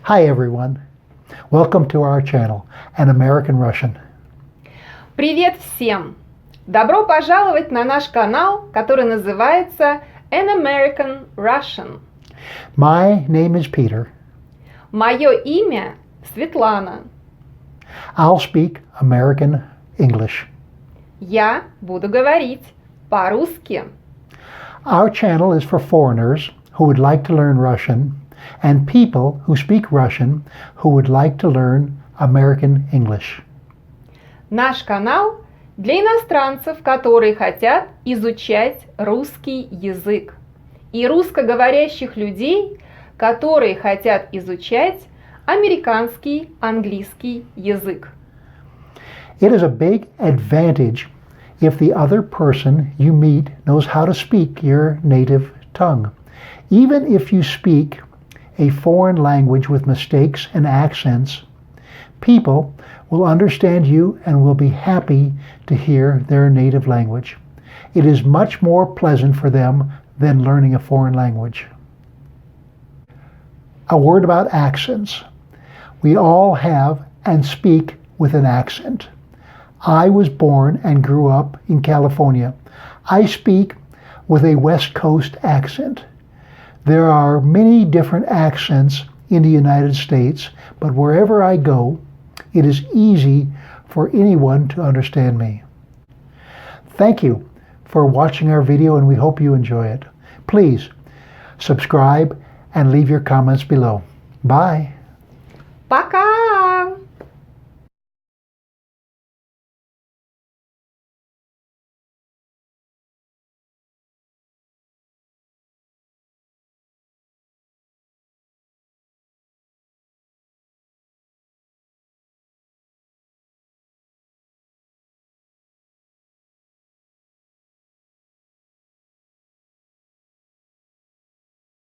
Hi everyone. Welcome to our channel, An American Russian. Привет всем! Добро пожаловать на наш канал, который называется An American Russian. My name is Peter. Мое имя Светлана. I'll speak American English. Я буду говорить по-русски. Our channel is for foreigners who would like to learn Russian and people who speak Russian who would like to learn American English. Наш канал для иностранцев, которые хотят изучать русский язык, и русскоговорящих людей, которые хотят изучать американский английский язык. It is a big advantage if the other person you meet knows how to speak your native tongue. Even if you speak a foreign language with mistakes and accents, people will understand you and will be happy to hear their native language. It is much more pleasant for them than learning a foreign language. A word about accents. We all have and speak with an accent. I was born and grew up in California. I speak with a West Coast accent. There are many different accents in the United States, but wherever I go, it is easy for anyone to understand me. Thank you for watching our video and we hope you enjoy it. Please subscribe and leave your comments below. Bye. Пока!